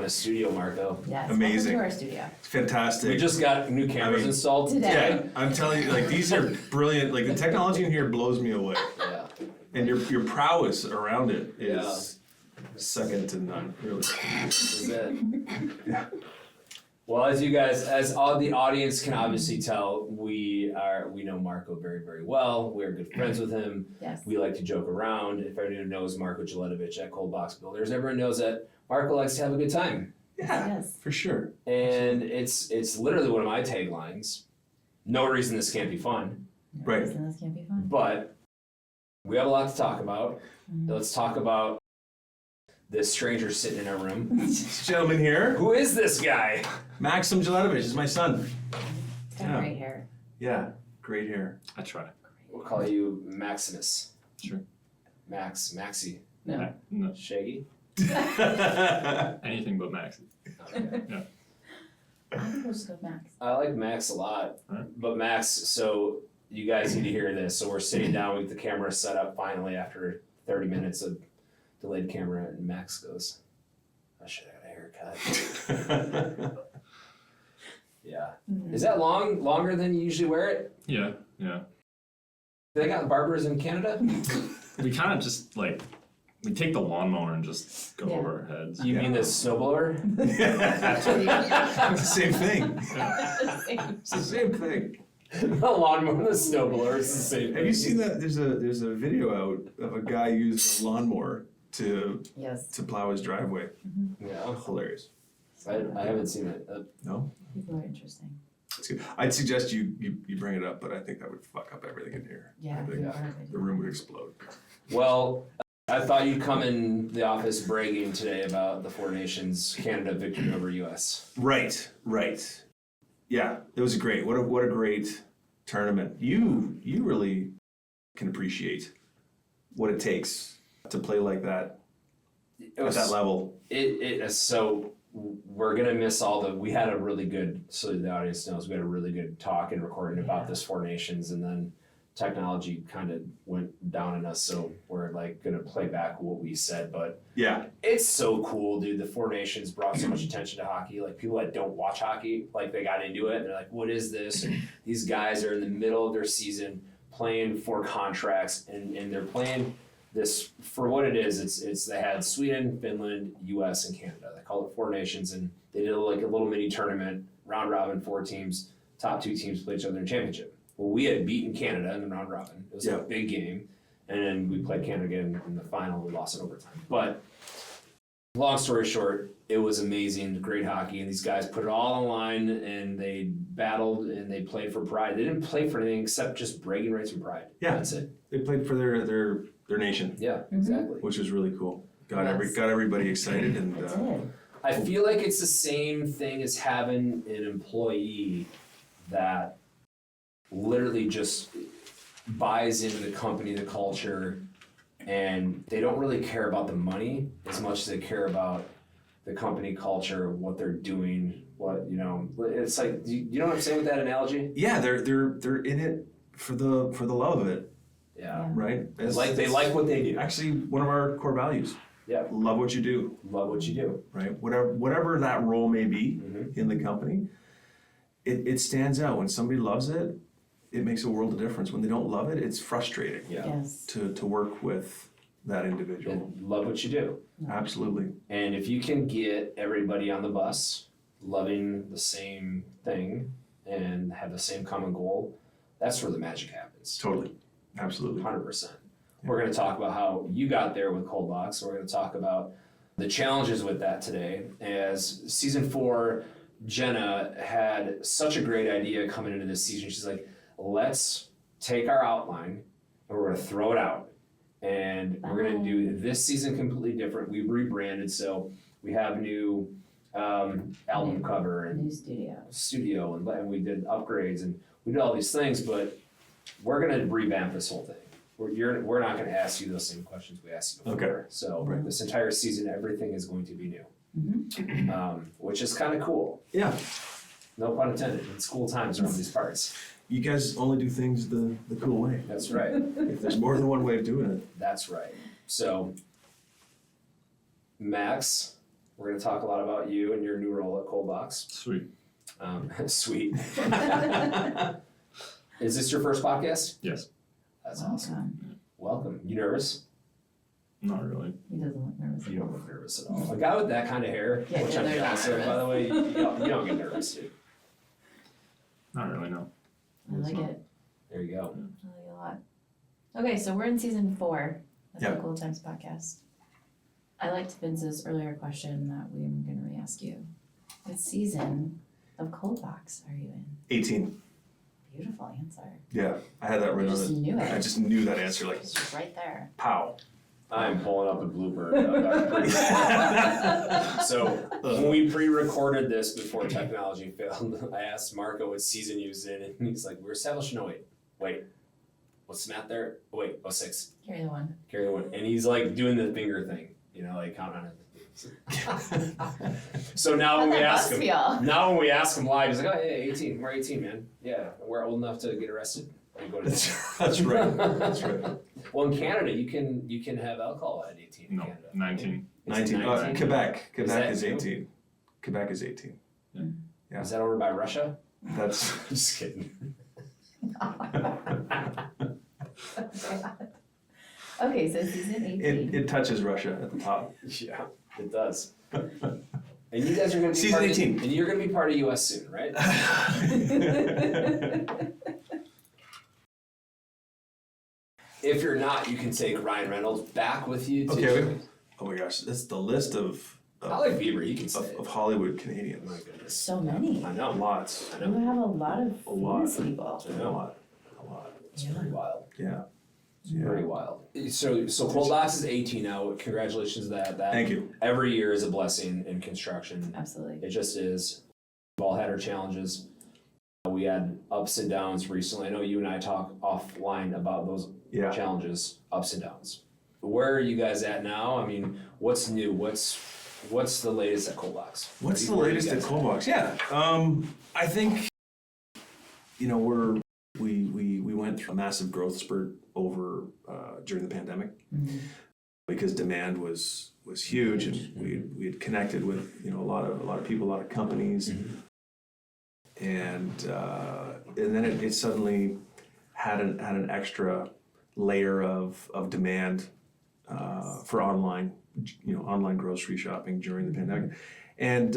a studio, Marko. Yes. Amazing. Welcome to our studio. It's fantastic. We just got new cameras installed today. Yeah, I'm telling you, like, these are brilliant. Like, the technology in here blows me away. Yeah. And your prowess around it is second to none, really. This is it. Yeah. Well, as all the audience can obviously tell, we know Marko very, very well. We're good friends with him. Yes. We like to joke around. If everyone knows Marko Dzeletovich at ColdBox Builders, everyone knows that Marko likes to have a good time. Yeah, Yes. for sure. And it's literally one of my taglines. No reason this can't be fun, No Right. reason this can't be fun. but we have a lot to talk about. Mhm. Let's talk about this stranger sitting in our room. This gentleman here, Who is this guy? Maxim Dzeletovich, is my son. It's got Yeah. great hair. Yeah, great hair. I try. We'll call you Maximus. Sure. Maxie. No. No, Shaggy? anything but Max. Okay. I think we'll just go with Max. I like Max a lot. Alright. But Max, so you guys need to hear this. So we're sitting down with the camera set up finally after 30 minutes of delayed camera, and Max goes, I should have a haircut. Yeah. Mhm. Is that longer than you usually wear it? Yeah. They got barbers in Canada? We kind of just we take the lawnmower and just go Yeah. over our heads. You mean the snowblower? It's the same thing. Yeah. It's the same thing. The lawnmower and the snowblower is the same thing. Have you seen that? There's a video out of a guy using a lawnmower to Yes. plow his driveway. Yeah. Hilarious. I haven't seen it. No? People are interesting. It's good. I'd suggest you bring it up, but I think that would fuck up everything in here. Yeah. I think people are the room would explode. Well, I thought you'd come in the office bragging today about the Four Nations Canada victory over US. Right. Yeah, it was great. What a great tournament. You really can appreciate what it takes to play like that at that level. So we're gonna miss we had a really good, so the audience knows, we had a really good talk and recording about this Four Nations, and then technology kind of went down on us, so we're gonna play back what we said, but Yeah. it's so cool, dude. The Four Nations brought so much attention to hockey. People that don't watch hockey, they got into it and they're like, what is this? And these guys are in the middle of their season playing for contracts, and they're playing this for what it is. It's they had Sweden, Finland, US, and Canada. They called it Four Nations, and they did a little mini tournament, round robin, 4 teams, top 2 teams play each other in a championship. Well, we had beaten Canada in the round robin. It was a big game, and then we played Canada again in the final. We lost in overtime. But long story short, it was amazing, great hockey, and these guys put it all on the line, and they battled, and they played for pride. They didn't play for anything except just bragging rights and pride. Yeah. That's it. They played for their nation, Yeah, exactly. which was really cool. Got Yes. everybody excited, and It did. I feel like it's the same thing as having an employee that literally just buys into the company, the culture, and they don't really care about the money as much as they care about the company culture, what they're doing, it's like, you know what I'm saying with that analogy? yeah, they're in it for the love of it, Yeah. right? They like what they do. Actually, one of our core values. Yeah. Love what you do, Love what you do. right? Whatever that role may be Mhm. in the company, it stands out. When somebody loves it, it makes a world of difference. When they don't love it, it's frustrating Yeah. Yes. to work with that individual. And love what you do. Absolutely. And if you can get everybody on the bus loving the same thing and have the same common goal, that's where the magic happens. Totally. Absolutely. 100%. We're going to talk about how you got there with ColdBox. We're going to talk about the challenges with that today. As season 4, Jenna had such a great idea coming into this season. She's like, let's take our outline and we're going to throw it out. And we're going to do this season completely different. We rebranded, so we have new album cover and New studio. and we did upgrades and we did all these things, but we're going to revamp this whole thing. We're not going to ask you those same questions we asked you before. Okay. So Right. this entire season, everything is going to be new, Mm-hmm. which is kind of cool. Yeah. No pun intended. It's cool times around these parts. You guys only do things the cool way. That's right. If there's more than one way of doing it. That's right. So, Max, We're going to talk a lot about you and your new role at ColdBox. Sweet. Sweet. Is this your first podcast? Yes. That's awesome. Welcome. You nervous? Not really. He doesn't look nervous. You don't look nervous at all. A guy with that kind of hair, Yeah, which I'm they're not jealous of, by nervous. the way, you don't get nervous, dude. Not really, no. I like it. There you go. I like it a lot. Okay, so we're in season 4 of Yeah. the Cool Times podcast. I liked Vince's earlier question that we're going to re-ask you. What season of ColdBox are you in? 18. Beautiful answer. Yeah, I had that You right on just it. knew I it. just knew that answer, like, It's just right there. pow. I'm pulling up a blooper. So when we pre-recorded this before technology failed, I asked Marko what season he was in, and he's like, "We're established in 08. Wait, what's the math there? Oh, wait, 06. Carry the one. Carry the one." And he's like doing the finger thing, like counting on it. So now when we ask him, live, he's like, "Oh, yeah, 18. We're 18, man. Yeah, we're old enough to get arrested and go to jail." That's right. That's right. Well, in Canada, you can have alcohol at 18 in No, Canada. 19. It's 19. 19? Quebec. that Quebec is too? 18. Quebec is 18. Yeah. Is that ordered by Russia? That's Just kidding. Okay, so season 18. it touches Russia at the top. Yeah, it does. And you guys are going to be Season part 18. and you're going to be part of US soon, right? If you're not, you can take Ryan Reynolds back with you too. Okay. Oh my gosh, that's the list of I like Bieber. You can say. of Hollywood Canadians. My goodness. So many. I know. Lots. I You know. have a lot of A lot. famous people. I A know. lot. A lot. It's pretty wild. Yeah. Pretty wild. So ColdBox is 18 now. Congratulations to that. Thank you. Every year is a blessing in construction. Absolutely. It just is. We've all had our challenges. We had ups and downs recently. I know you and I talk offline about those Yeah. challenges, ups and downs. Where are you guys at now? I mean, what's new? What's the latest at ColdBox? What's the Where are you latest at guys ColdBox? Yeah. I think we went through a massive growth spurt over during the pandemic because demand was huge, and we had connected with a lot of people, a lot of companies, and then it suddenly had an extra layer of demand for online grocery shopping during the pandemic. And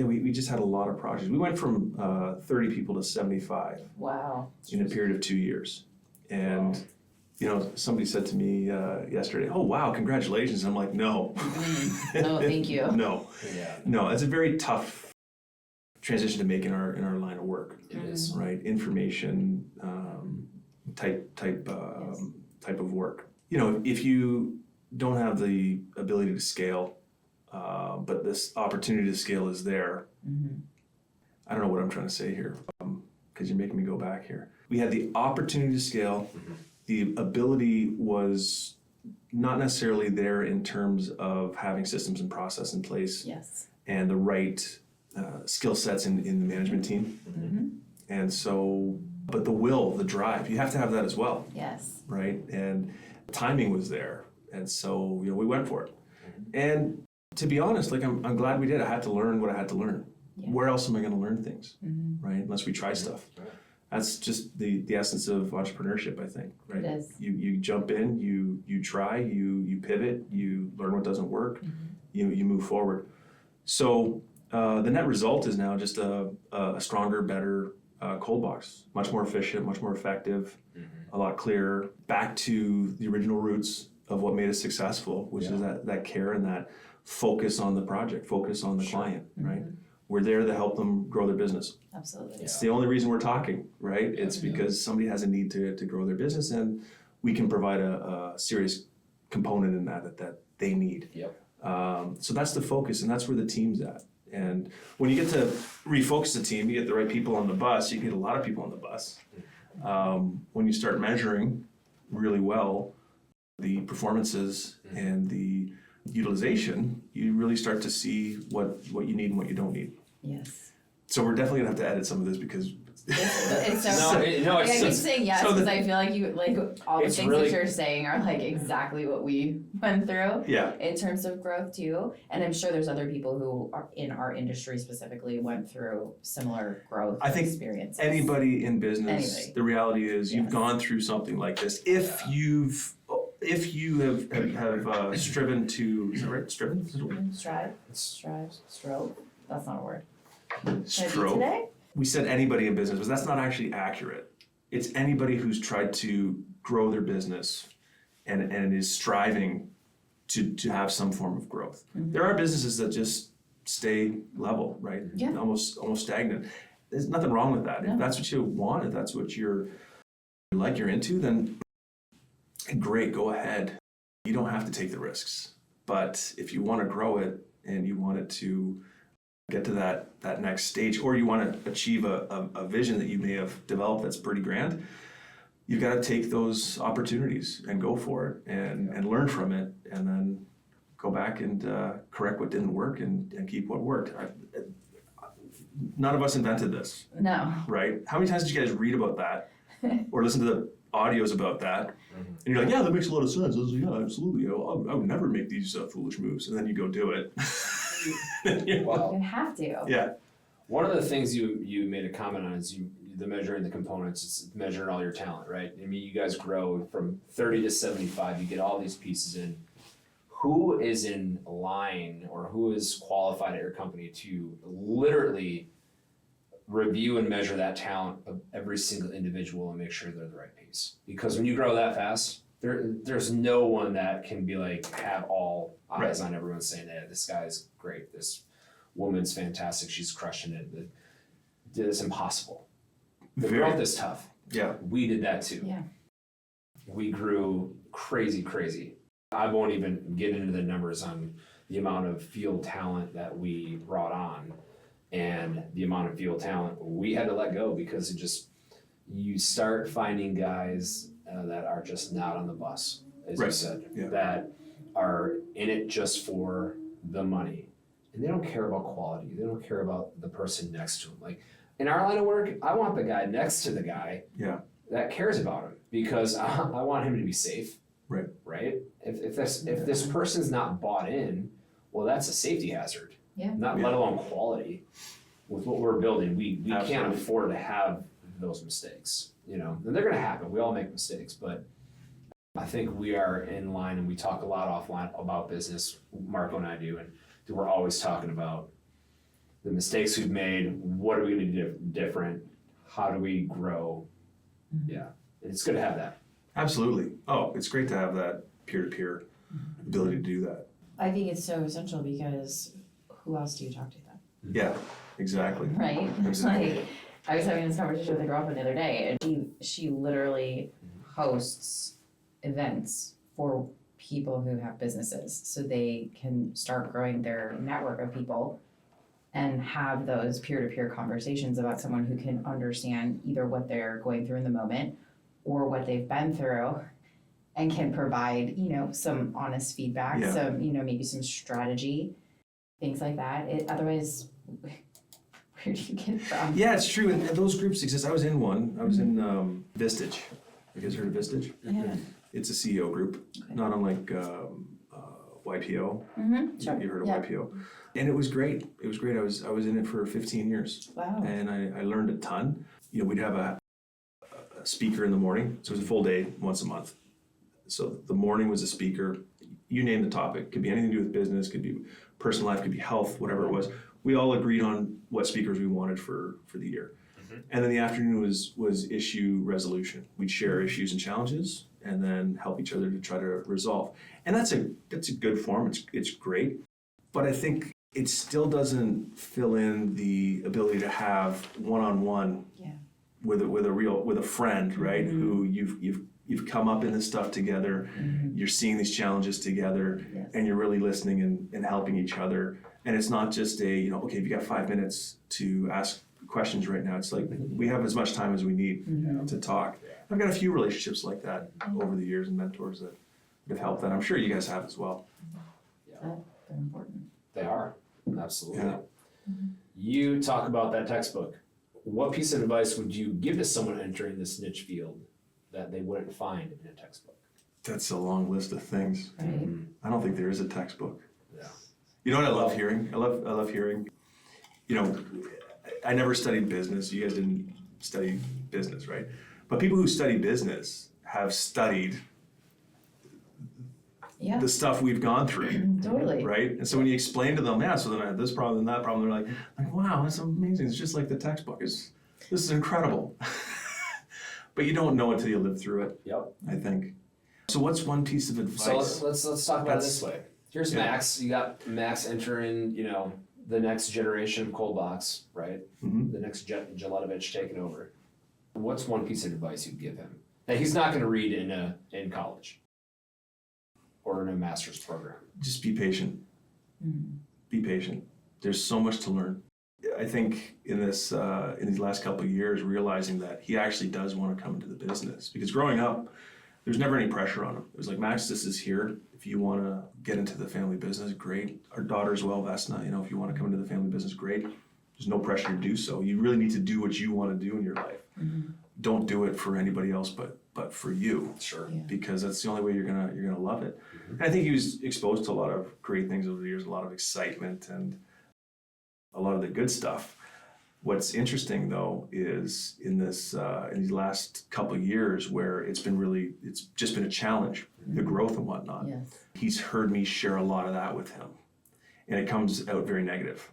we just had a lot of projects. We went from 30 people to 75 Wow. in a period of 2 years. And somebody said to me yesterday, "Oh wow, congratulations!" And I'm like, "No, No, thank you. no, Yeah, no." It's a very tough transition to make in our line of work, it is. right? Information type of work. If you don't have the ability to scale, but this opportunity to scale is there. I don't know what I'm trying to say here, because you're making me go back here. We had the opportunity to scale. The ability was not necessarily there in terms of having systems and process in place Yes. and the right skill sets in the management team. And so, but the will, the drive, you have to have that as well, Yes. right? And timing was there. And so, we went for it. And to be honest, I'm glad we did. I had to learn what I had to learn. Yeah. Where else am I going to learn things, right? Unless we try stuff. That's just the essence of entrepreneurship, I think, right? It is. You jump in, you try, you pivot, you learn what doesn't work, you move forward. So the net result is now just a stronger, better ColdBox, much more efficient, much more effective, a lot clearer, back to the original roots of what made us successful, which is that care and that focus on the project, focus on the client, right? We're there to help them grow their business. Absolutely. It's the only reason we're talking, right? It's because somebody has a need to grow their business, and we can provide a serious component in that they need. Yep. So that's the focus, and that's where the team's at. And when you get to refocus the team, you get the right people on the bus, you get a lot of people on the bus. When you start measuring really well the performances and the utilization, you really start to see what you need and what you don't need. Yes. So we're definitely gonna have to edit some of this because It's so. No, Like, I keep it's saying yes so because I feel like all the It's things really- that you're saying are like exactly what we went through Yeah, in terms of growth too. And I'm sure there's other people who are in our industry specifically went through similar growth I think experiences. anybody in business, Anybody. the reality is you've Yes. gone through something like this. If you have striven to, is that right? Striven? Is it a word? Stroke. That's not a word. Can I do Stroke. today? We said anybody in business, but that's not actually accurate. It's anybody who's tried to grow their business and is striving to have some form of growth. Mhm. There are businesses that just stay level, right? Yeah. Almost stagnant. There's nothing wrong with that. No. If that's what you want, if that's what you're into, then great, go ahead. You don't have to take the risks. But if you want to grow it and you want it to get to that next stage, or you want to achieve a vision that you may have developed that's pretty grand, you've got to take those opportunities and go for it and learn from it, and then go back and correct what didn't work and keep what worked. None of us invented this, No. right? How many times did you guys read about that or listen to the audios about that? And you're like, yeah, that makes a lot of sense. I was like, yeah, absolutely. I would never make these foolish moves. And then you go do it. Wow. You have to. Yeah. One of the things you made a comment on is the measuring the components. It's measuring all your talent, right? I mean, you guys grow from 30 to 75. You get all these pieces in. Who is in line or who is qualified at your company to literally review and measure that talent of every single individual and make sure they're the right piece? Because when you grow that fast, there's no one that can be like have all eyes on everyone saying, "Yeah, this guy's great. This woman's fantastic. She's crushing it." It's impossible. The growth is tough. Yeah. We did that too. Yeah. We grew crazy. I won't even get into the numbers on the amount of field talent that we brought on and the amount of field talent we had to let go because you start finding guys that are just not on the bus, as you said, that are in it just for the money. And they don't care about quality. They don't care about the person next to them. Like in our line of work, I want the guy next to the guy that cares about him because I want him to be safe. Right? If this person's not bought in, well, that's a safety hazard. Yeah. Let alone quality. With what we're building, we can't Absolutely. afford to have those mistakes. And they're going to happen. We all make mistakes, but I think we are in line, and we talk a lot offline about business. Marko and I do, and we're always talking about the mistakes we've made. What are we going to do different? How do we grow? Mm-hmm. Yeah, and it's good to have that. Absolutely. Oh, it's great to have that peer-to-peer ability to do that. I think it's so essential because who else do you talk to then? Yeah, exactly. Right? Exactly. Like, I was having this conversation with a girlfriend the other day, and she literally hosts events for people who have businesses so they can start growing their network of people and have those peer-to-peer conversations about someone who can understand either what they're going through in the moment or what they've been through and can provide, some honest feedback, some, maybe some strategy, things like that. Otherwise, where do you get it from? Yeah, it's true. And those groups exist. I was in one. I was in Vistage. You guys heard of Vistage? Yeah. It's a CEO group, not unlike YPO. Mm-hmm. Sure. You heard of Yeah. YPO. And it was great. It was great. I was in it for 15 years. Wow. And I learned a ton. We'd have a speaker in the morning. So it was a full day once a month. So the morning was a speaker. You name the topic. Could be anything to do with business, could be personal life, could be health, whatever it was. We all agreed on what speakers we wanted for the year. And then the afternoon was issue resolution. We'd share issues and challenges and then help each other to try to resolve. And that's a good form. It's great. But I think it still doesn't fill in the ability to have one-on-one with a friend, right? Who you've come up in this stuff together. You're seeing these challenges together, and you're really listening and helping each other. And it's not just okay, if you got 5 minutes to ask questions right now, it's like we have as much time as we need to talk. I've got a few relationships like that over the years and mentors that have helped that. I'm sure you guys have as well. They're important. They are, absolutely. Yeah. You talk about that textbook. what piece of advice would you give to someone entering this niche field that they wouldn't find in a textbook? That's a long list of things. Right. I don't think there is a textbook. Yeah. You know what I love hearing? I love hearing, you know, I never studied business. You guys didn't study business, right? But people who study business have studied Yeah. the stuff we've gone through, Totally. right? And so when you explain to them, yeah, so then I had this problem and that problem, they're like, wow, that's amazing. It's just like the textbook. This is incredible. But you don't know until you live through it, Yep. I think. So what's one piece of advice? So let's talk about it this way. Here's Yeah. Max. You got Max entering, the next generation of ColdBox, right? Mhm. The next Dzeletovich taking over. What's one piece of advice you'd give him that he's not going to read in college or in a master's program? Just be patient. Be patient. There's so much to learn. I think in these last couple of years, realizing that he actually does want to come into the business, because growing up, there's never any pressure on him. It was like, Max, this is here. If you want to get into the family business, great. Our daughter as well, Vesna, if you want to come into the family business, great. There's no pressure to do so. You really need to do what you want to do in your life. Don't do it for anybody else, but for you. Sure. Yeah. Because that's the only way you're gonna love it. And I think he was exposed to a lot of great things over the years, a lot of excitement and a lot of the good stuff. What's interesting though is in these last couple of years where it's just been a challenge, the growth and whatnot. Yes. He's heard me share a lot of that with him, and it comes out very negative,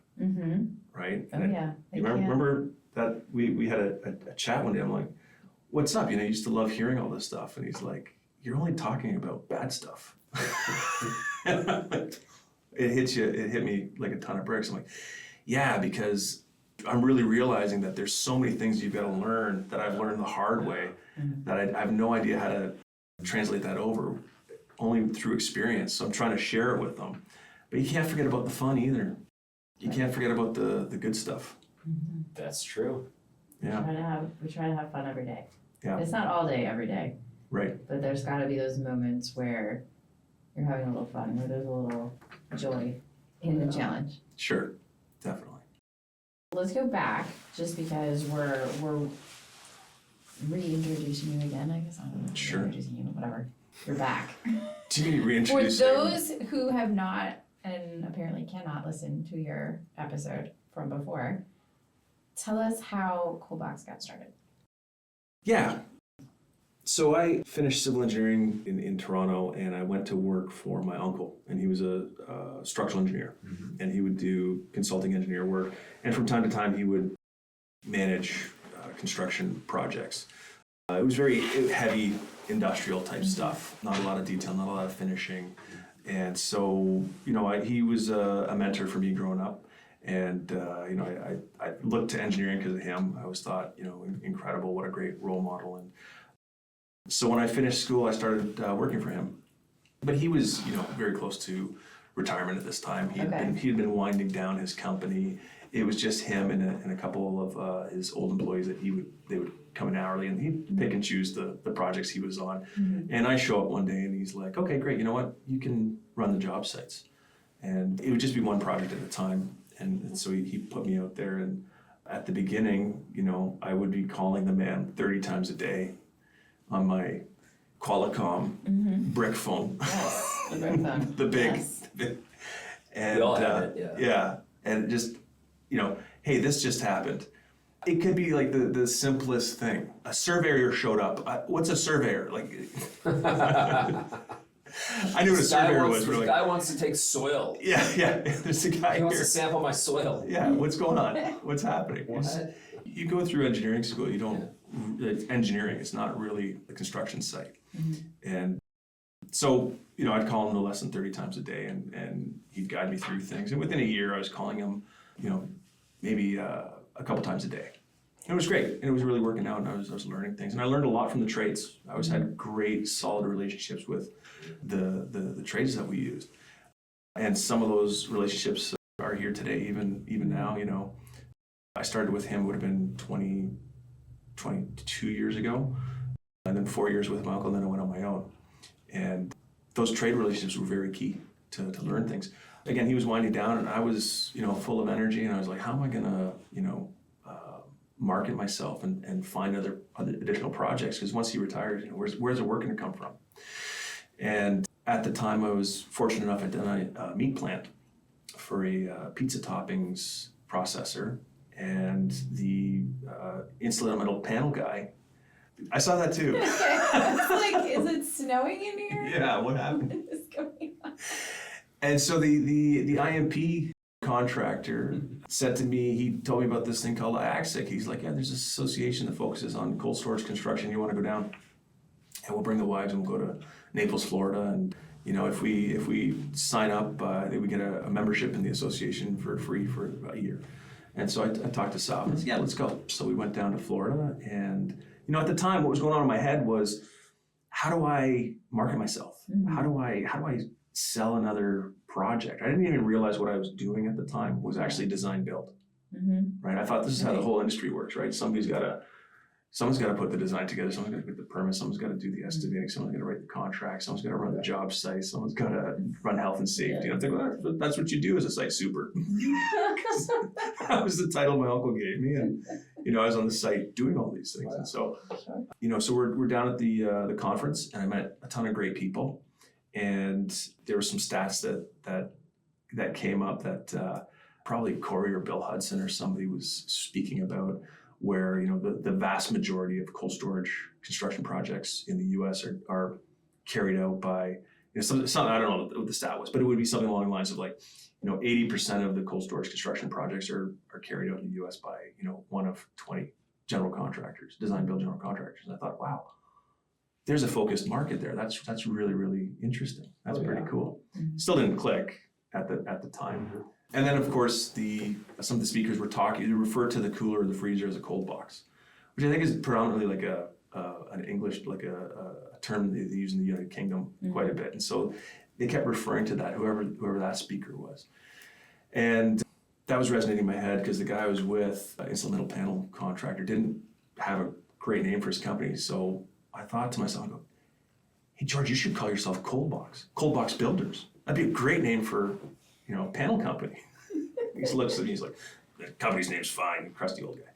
right? Oh yeah. You remember that we had a chat one day. I'm like, what's up? I used to love hearing all this stuff. And he's like, you're only talking about bad stuff. It hit me like a ton of bricks. I'm like, yeah, because I'm really realizing that there's so many things you've got to learn that I've learned the hard way, that I have no idea how to translate that over, only through experience. So I'm trying to share it with them. But you can't forget about the fun either. You can't forget about the good stuff. That's true. Yeah. We try to have fun every day. Yeah. It's not all day, every day, Right. but there's got to be those moments where you're having a little fun, where there's a little joy in the challenge. Sure. Definitely. Let's go back, just because we're reintroducing you again. I guess I don't know. Sure. Reintroducing you, whatever. You're back. Do you need to For reintroduce those who have not and apparently cannot listen to your episode from before, tell us how ColdBox got started. Yeah. So I finished civil engineering in Toronto, and I went to work for my uncle, and he was a structural engineer, and he would do consulting engineer work, and from time to time he would manage construction projects. It was very heavy industrial type stuff, not a lot of detail, not a lot of finishing, and so he was a mentor for me growing up. And I looked to engineering because of him. I always thought, incredible, what a great role model. And so when I finished school, I started working for him. But he was, very close to retirement at this time. He had been winding down his company. It was just him and a couple of his old employees that they would come in hourly, and he'd pick and choose the projects he was on. And I show up one day, and he's like, "Okay, great. You know what? You can run the job sites." And it would just be one project at a time. And so he put me out there, and at the beginning, I would be calling the man 30 times a day on my Qualcomm brick phone. Yes, the brick phone. The big. Yes. And We all have it, yeah. And just, hey, this just happened. It could be like the simplest thing. A surveyor showed up. What's a surveyor? Like, I knew what a surveyor was. This guy wants to take soil. Yeah. There's a guy He wants here. to sample my soil. Yeah, what's going on? What's happening? What? You go through engineering school, you don't, engineering, it's not really a construction site. And so, I'd call him no less than 30 times a day, and he'd guide me through things. And within a year, I was calling him, maybe a couple times a day. And it was great, and it was really working out, and I was learning things. And I learned a lot from the trades. I always had great, solid relationships with the trades that we used. And some of those relationships are here today, even now, I started with him, would have been 22 years ago, and then 4 years with my uncle, and then I went on my own. And those trade relationships were very key to learn things. Again, he was winding down, and I was, full of energy, and I was like, how am I gonna, market myself and find other additional projects. Because once he retires, where's the work going to come from? And at the time, I was fortunate enough I'd done a meat plant for a pizza toppings processor, and the insulated metal panel guy. I saw that too. It's like, is it snowing in here? Yeah, what happened? What is going on? And so the IMP contractor said to me, he told me about this thing called IACSIC. He's like, yeah, there's this association that focuses on cold storage construction. You want to go down? And we'll bring the wives and we'll go to Naples, Florida. And if we sign up, we get a membership in the association for free for a year. And so I talked to Sal and I said, yeah, let's go. So we went down to Florida, and at the time, what was going on in my head was, how do I market myself? Mm-hmm. How do I sell another project? I didn't even realize what I was doing at the time was actually design build. Mm-hmm. Right? I thought this is how the whole industry works, right? Someone's got to put the design together. Someone's got to get the permit. Someone's got to do the estimating. Someone's got to write the contract. Someone's got to run the job site. Someone's got to run health and safety. And I'm thinking, well, that's what you do as a site super. That was the title my uncle gave me, and I was on the site doing all these things. And so, so we're down at the conference, and I met a ton of great people, and there were some stats that came up that probably Corey or Bill Hudson or somebody was speaking about, where the vast majority of cold storage construction projects in the U.S. are carried out by some I don't know what the stat was, but it would be something along the lines of like 80% of the cold storage construction projects are carried out in the U.S. by one of 20 general contractors, design build general contractors. And I thought, wow, there's a focused market there. That's really, really interesting. That's pretty cool. Mm-hmm. Still didn't click at the time. Mm-hmm. And then, of course, some of the speakers were talking. They referred to the cooler or the freezer as a cold box, which I think is predominantly like an English, like a term they use in the United Kingdom quite a bit. And so they kept referring to that, whoever that speaker was. And that was resonating in my head because the guy I was with, insulated metal panel contractor, didn't have a great name for his company. So I thought to myself, I go, hey, George, you should call yourself ColdBox Builders. That'd be a great name for panel company. He looks at me, he's like, the company's name's fine, crusty old guy.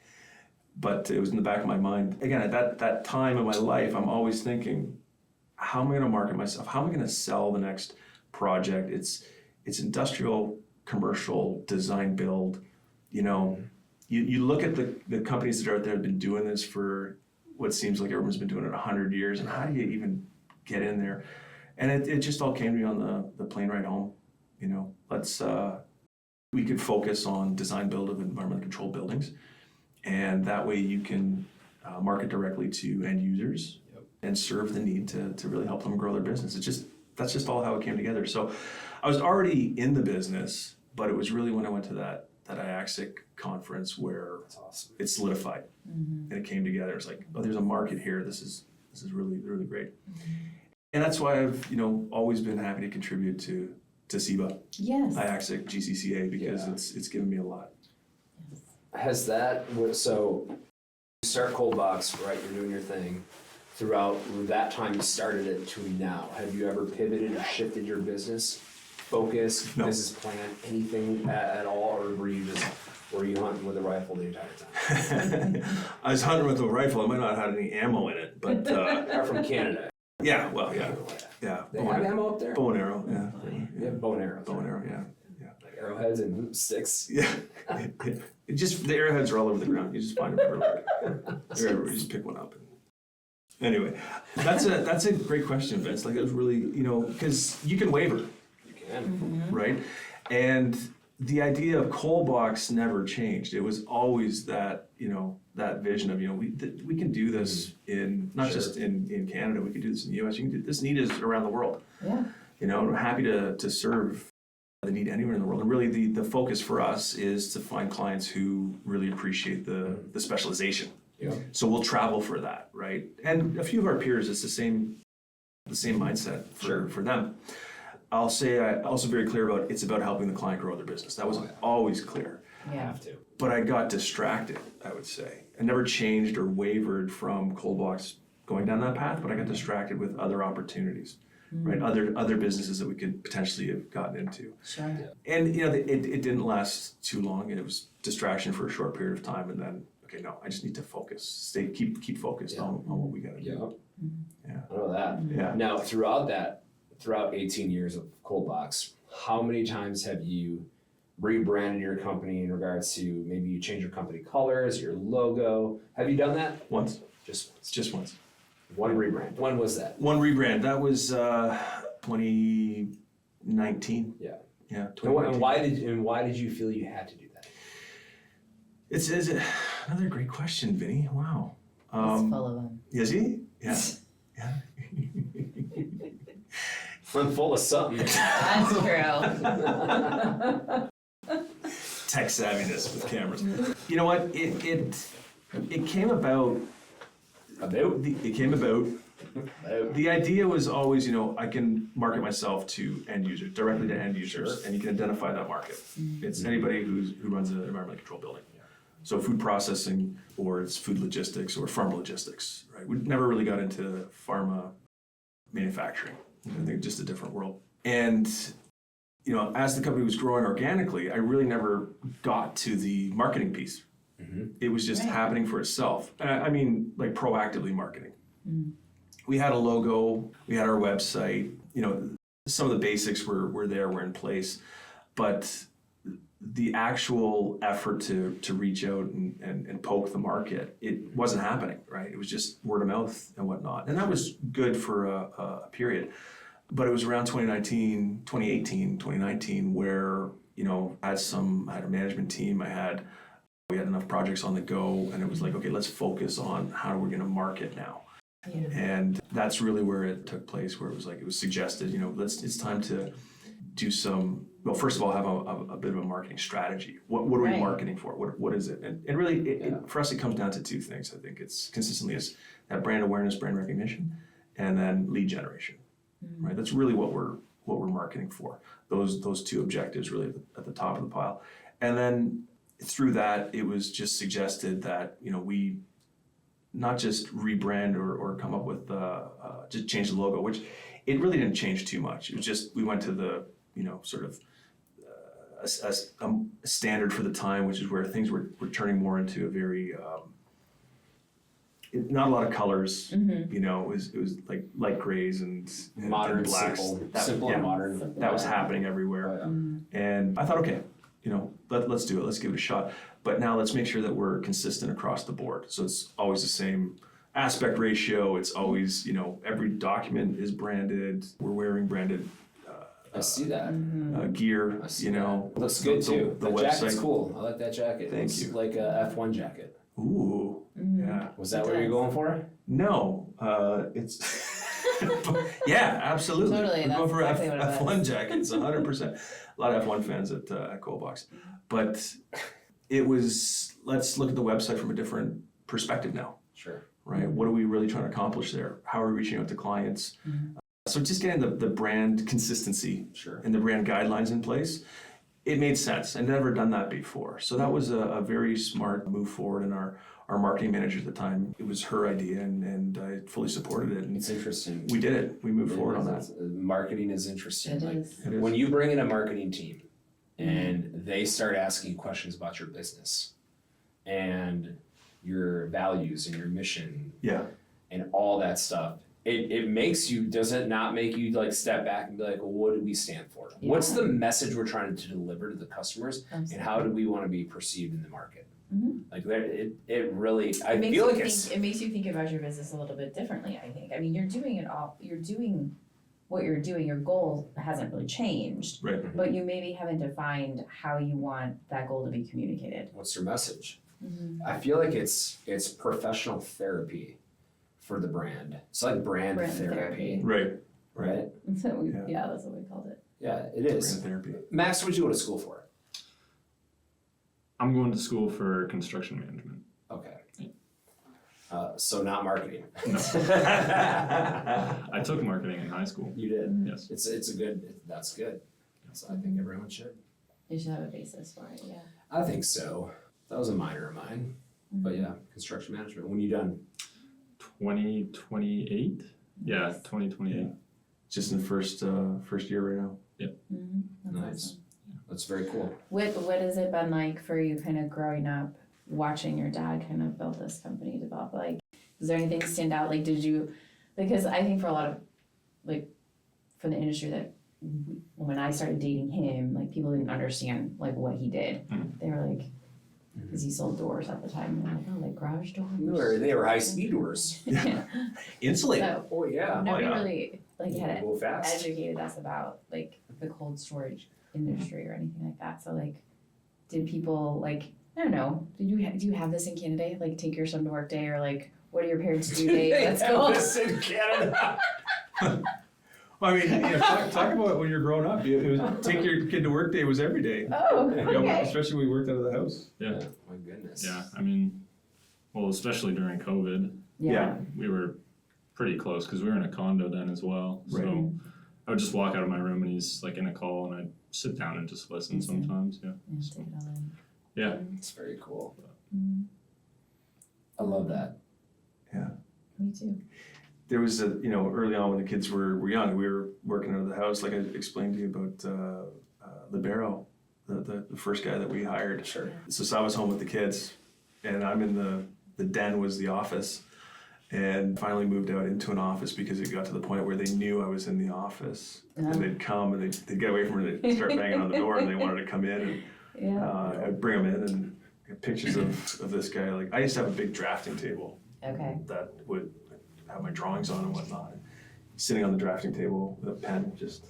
But it was in the back of my mind. Again, at that time in my life, I'm always thinking, how am I going to market myself? How am I going to sell the next project? It's industrial, commercial, design build. You look at the companies that are out there that have been doing this for what seems like everyone's been doing it 100 years, and how do you even get in there? And it just all came to me on the plane ride home. We could focus on design build of environmentally controlled buildings, and that way you can market directly to end users and serve the need to really help them grow their business. That's just all how it came together. So I was already in the business, but it was really when I went to that IACSIC conference where it solidified and it came together. It's like, oh, there's a market here. This is really, really great. And that's why I've always been happy to contribute to SEBA, Yes. IACSIC, GCCA, because it's given me a lot. Has that, so you start ColdBox, right, you're doing your thing. Throughout that time you started it to now, have you ever pivoted or shifted your business focus, No. business plan, anything at all, or were you hunting with a rifle the entire time? I was hunting with a rifle. I might not have had any ammo in it, but Are from Canada. yeah. They have ammo up there? Bow and arrow, yeah. Yeah, bow and arrows. Bow and arrow, yeah. Like arrowheads and sticks. Yeah. It just, the arrowheads are all over the ground. You just find them everywhere. You just pick one up. Anyway, that's a great question, Vince. Like, it was really, because you can waver, You can. right? And the idea of ColdBox never changed. It was always that, that vision of, we can do this in, not just in Canada, we can do this in the US. You can do, this need is around the world. Yeah. We're happy to serve the need anywhere in the world. And really the focus for us is to find clients who really appreciate the specialization. Yeah. So we'll travel for that, right? And a few of our peers, it's the same mindset for them. I'll say I'm also very clear about it's about helping the client grow their business. That was always clear. Yeah. Have to. But I got distracted, I would say. I never changed or wavered from ColdBox going down that path, but I got distracted with other opportunities, right? Other businesses that we could potentially have gotten into. Sure. And it didn't last too long, and it was distraction for a short period of time, and then okay, no, I just need to focus. Keep focused on what we got to do. Yeah. I know that. Yeah. Now, throughout 18 years of ColdBox, how many times have you rebranded your company in regards to maybe you change your company colors, your logo? Have you done that? Once. Just once. One rebrand. When was that? One rebrand. That was 2019. Yeah. Yeah. And why did you feel you had to do that? It's another great question, Vinny. Wow. He's full of them. Is he? Yeah. Yeah. I'm full of something. That's true. Tech savviness with cameras. You know what? It came about. It came about. The idea was always, I can market myself to end users, directly to end users, and you can identify that market. It's anybody who runs an environmentally controlled building. So food processing, or it's food logistics, or pharma logistics, right? We never really got into pharma manufacturing. I think just a different world. And, as the company was growing organically, I really never got to the marketing piece. It was just happening for itself. And I mean, like proactively marketing. We had a logo, we had our website, some of the basics were there, were in place, but the actual effort to reach out and poke the market, it wasn't happening, right? It was just word of mouth and whatnot. And that was good for a period. But it was around 2018, 2019, where, I had a management team, we had enough projects on the go, and it was like, okay, let's focus on how we're gonna market now. Yeah. And that's really where it took place, where it was suggested, it's time to do some, well, first of all, have a bit of a marketing strategy. What are we marketing for? What is it? And really, for us, it comes down to two things. I think it's consistently is that brand awareness, brand recognition, and then lead generation, right? That's really what we're marketing for. Those two objectives really at the top of the pile. And then through that, it was just suggested that, we not just rebrand or come up with, just change the logo, which it really didn't change too much. It was just, we went to the, sort of a standard for the time, which is where things were turning more into a very, not a lot of colors, it was like light grays and modern, blacks. simple and modern. That was happening everywhere. Oh, yeah. And I thought, okay, let's do it. Let's give it a shot. But now let's make sure that we're consistent across the board. So it's always the same aspect ratio. It's always, every document is branded. We're wearing branded I see that. gear, Looks good too. The The jacket's website. cool. I like that jacket. Thank It's you. like a F1 jacket. Ooh, yeah. Was that what you're going for? No, it's, yeah, absolutely. Totally, We're going for that's exactly what it F1 jackets, 100%. A lot of F1 fans at ColdBox. But it was, let's look at the website from a different perspective now, Sure. right? What are we really trying to accomplish there? How are we reaching out to clients? So just getting the brand consistency and the brand guidelines in place, it made sense. I'd never done that before. So that was a very smart move forward. And our marketing manager at the time, it was her idea, and I fully supported it. And It's interesting. we did it. We moved forward on that. Marketing is interesting. It Like, is. It is. when you bring in a marketing team and they start asking you questions about your business and your values and your mission Yeah. and all that stuff, it makes you, does it not make you like step back and be like, well, what do we stand for? Yeah. What's the message we're trying to deliver to the customers, and how do we want to be perceived in the market? Like it really, I feel like it makes you think about your business a little bit differently, I think. I mean, you're doing what you're doing, your goal hasn't really changed, Right. but you maybe haven't defined how you want that goal to be communicated. what's your message? I feel like it's professional therapy for the brand. It's like brand therapy, Right. right? So yeah, that's what we called it. Yeah, it is. Brand therapy. Max, what did you go to school for? I'm going to school for construction management. Okay. So not marketing. I took marketing in high school. You did. Yes. That's good. So I think everyone should. You should have a basis for it, yeah. I think so. That was a minor of mine. But yeah, construction management. When you done? 2028? Yeah, 2028. Yeah. Just in the first year right now. That's Nice. awesome. That's very cool. What has it been like for you kind of growing up watching your dad kind of build this company, develop, like, is there anything stand out? Like, did you, because I think for a lot of, like, for the industry that when I started dating him, like, people didn't understand, like, what he did. They were like, because he sold doors at the time, and they're like, oh, like garage doors? They were high-speed doors. Yeah. Insulated. So, Oh, yeah. nobody yeah. really, like, had Go fast. educated us about, like, the cold storage industry or anything like that. So, like, did people, like, I don't know, do you have this in Canada? Like, take your son to work day, or, like, what do your parents do day? They That's have cool. this in Canada. Well, I mean, talk about when you're growing up. It was, take your kid to work day was every day. Oh, You know, okay. especially when we worked out of the house. Yeah. My goodness. Yeah. I mean, well, especially during COVID, Yeah. we were pretty close because we were in a condo then as well. Right. So I would just walk out of my room and he's like in a call and I'd sit down and just listen sometimes. Yeah. Yeah, take it all in. Yeah. It's very cool. Mhm. I love that. Me too. There was early on when the kids were young, we were working out of the house, like I explained to you about Libero, the first guy that we hired. Sure. So Sal was home with the kids, and I'm in the den was the office, and finally moved out into an office because it got to the point where they knew I was in the office, and they'd come and they'd get away from her, and they'd start banging on the door, and they wanted to come in, and Yeah. I'd bring them in and get pictures of this guy. Like I used to have a big drafting table Okay. that would have my drawings on and whatnot. Sitting on the drafting table with a pen, just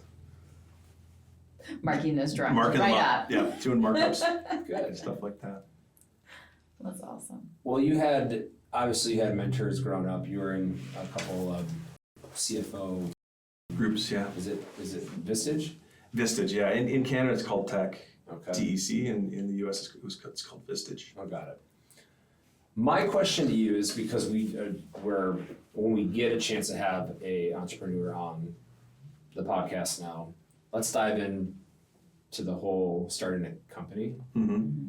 Marking those drawings marking right them up. up. Yeah, doing markups, Good. stuff like that. That's awesome. Well, you had mentors growing up. You were in a couple of CFO. Groups, yeah. Is it Vistage? Vistage, yeah. In Canada, it's called Tech, Okay. TEC, and in the US, it's called Vistage. I got it. My question to you is because when we get a chance to have a entrepreneur on the podcast now, let's dive in to the whole starting a company. Mm-hmm.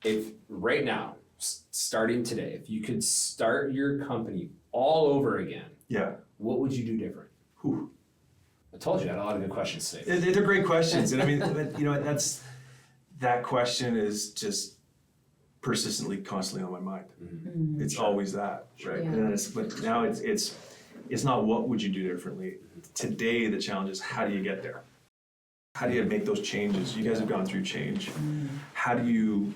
If right now, starting today, if you could start your company all over again, Yeah. what would you do different? Whew. I told you I had a lot of good questions today. They're great questions, and I mean, that question is just persistently, constantly on my mind. Mm-hmm. It's always that, right? Yeah. And but now it's not what would you do differently. Today, the challenge is how do you get there? How do you make those changes? You guys have gone through change. How do you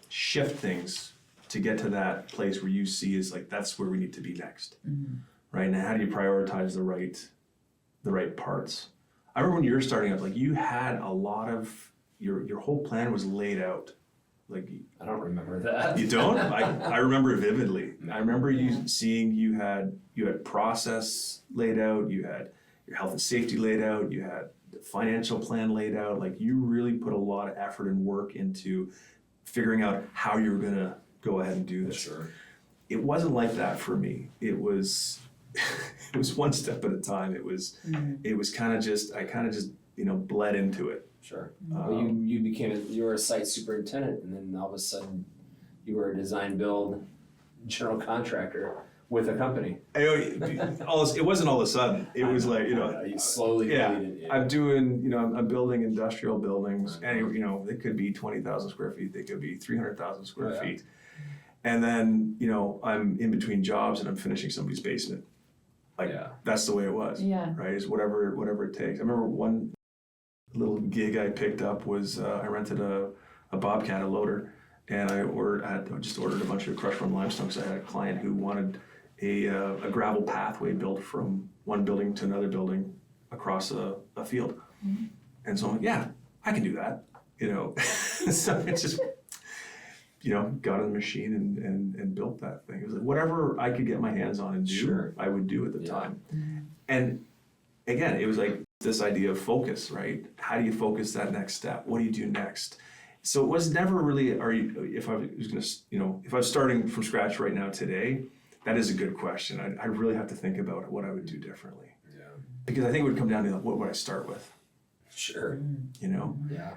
shift things to get to that place where you see is like that's where we need to be next, right? And how do you prioritize the right parts? I remember when you were starting up, like you had a lot of your whole plan was laid out. Like I don't remember that. you don't? I remember it vividly. I remember you seeing you had process laid out, you had your health and safety laid out, you had the financial plan laid out. Like you really put a lot of effort and work into figuring out how you were gonna go ahead and do this. Sure. It wasn't like that for me. It was it was one step at a time. It was kind of just bled into it. Sure. Well, you were a site superintendent, and then all of a sudden, you were a design build general contractor with a company. It wasn't all of a sudden. It was like you slowly. Yeah, bleed it in. I'm doing. I'm building industrial buildings, and they could be 20,000 square feet. They could be 300,000 square feet. And then I'm in between jobs, and I'm finishing somebody's basement. Like that's the way it was. Yeah. Right. Is whatever it takes. I remember one little gig I picked up was I rented a Bobcat, a loader, and I just ordered a bunch of crushed run limestone because I had a client who wanted a gravel pathway built from one building to another building across a field. Mm-hmm. And so I'm like, yeah, I can do that. So it just got on the machine and built that thing. It was like whatever I could get my hands on and do, I would do at the time. Mm-hmm. And again, it was like this idea of focus, right? How do you focus that next step? What do you do next? So it was never really, if I was starting from scratch right now today, that is a good question. I really have to think about what I would do differently. Yeah. Because I think it would come down to what would I start with? Sure. Yeah.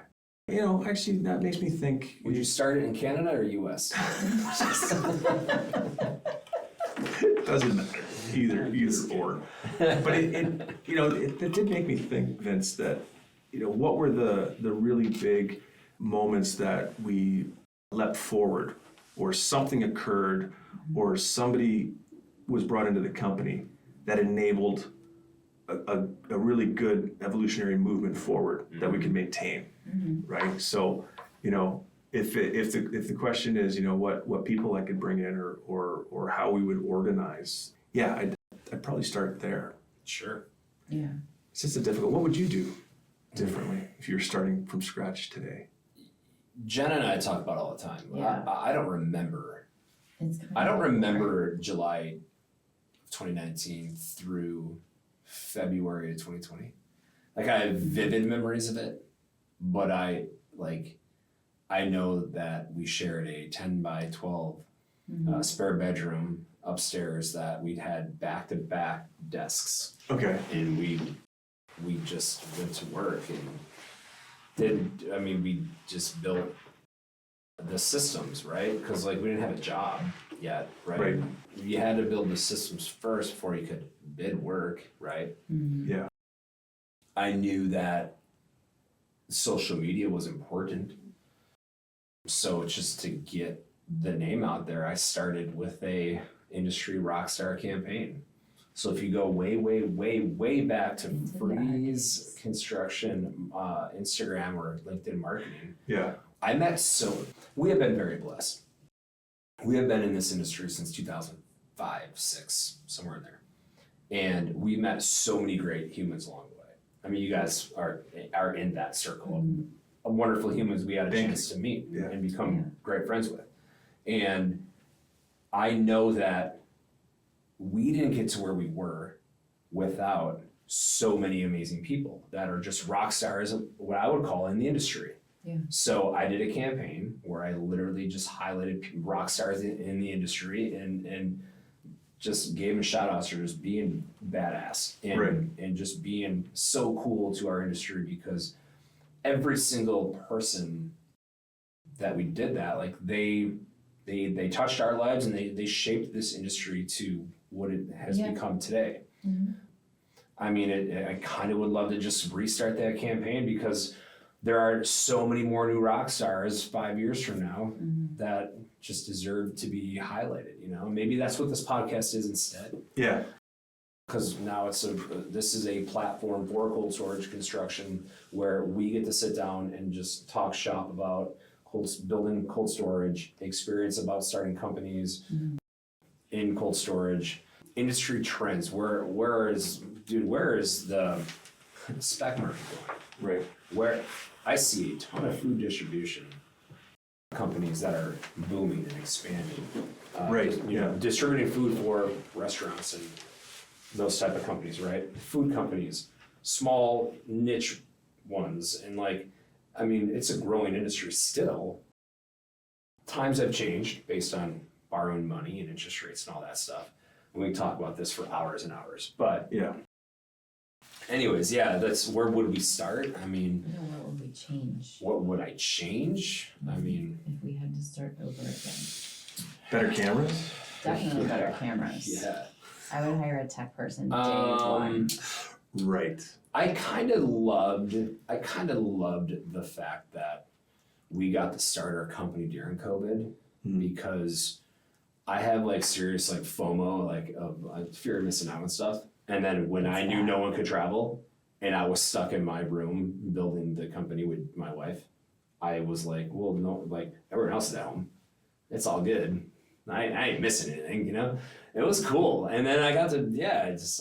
Actually that makes me think. Would you start it in Canada or US? It doesn't matter. Either or. But it did make me think, Vince, that what were the really big moments that we leapt forward or something occurred, or somebody was brought into the company that enabled a really good evolutionary movement forward that we can maintain, right? So, you know, if the question is, you know, what people I could bring in or how we would organize, yeah, I'd probably start there. Sure. Yeah. It's just what would you do differently if you're starting from scratch today? Jenna and I talk about it all the time. Yeah. I don't remember. It's kind I don't of remember July 2019 through February of 2020. Like I have vivid memories of it, but I know that we shared a 10 by 12 spare bedroom upstairs that we'd had back-to-back desks, Okay. and we just went to work and we just built the systems, right? Because like we didn't have a job yet, right? Right. You had to build the systems first before you could bid work, right? Yeah. I knew that social media was important. So just to get the name out there, I started with a industry rockstar campaign. So if you go way, way, way, way back to Freeze Construction, Instagram or LinkedIn marketing, Yeah. we have been very blessed. We have been in this industry since 2005, 6, somewhere in there. And we met so many great humans along the way. I mean, you guys are in that circle of wonderful humans we had a chance to meet and become great friends with. And I know that we didn't get to where we were without so many amazing people that are just rock stars, what I would call in the industry. Yeah. So I did a campaign where I literally just highlighted rock stars in the industry and just gave them shout outs for just being badass and just being so cool to our industry, because every single person that we did that, like they touched our lives and they shaped this industry to what it has become today. I mean, I kind of would love to just restart that campaign, because there are so many more new rock stars 5 years from now that just deserve to be highlighted, you know? Maybe that's what this podcast is instead. Yeah. Because now this is a platform for cold storage construction where we get to sit down and just talk shop about building cold storage, experience about starting companies in cold storage, industry trends. Where is the spec market going? Right. Where I see a ton of food distribution companies that are booming and expanding. Distributing food for restaurants and those type of companies, right? Food companies, small niche ones, and it's a growing industry still. Times have changed based on borrowing money and interest rates and all that stuff. And we can talk about this for hours and hours, but anyways, that's where would we start? I mean, what would we change? What would I change? I mean, if we had to start over again. Better cameras? Definitely better cameras. Yeah. I would hire a tech person day one. Right. I kind of loved the fact that we got to start our company during COVID, because I have serious FOMO, of fear of missing out and stuff. And then when I knew no one could travel and I was stuck in my room building the company with my wife, I was like, well, no, everyone else is at home. It's all good. I ain't missing anything, you know? It was cool. And then I got to, is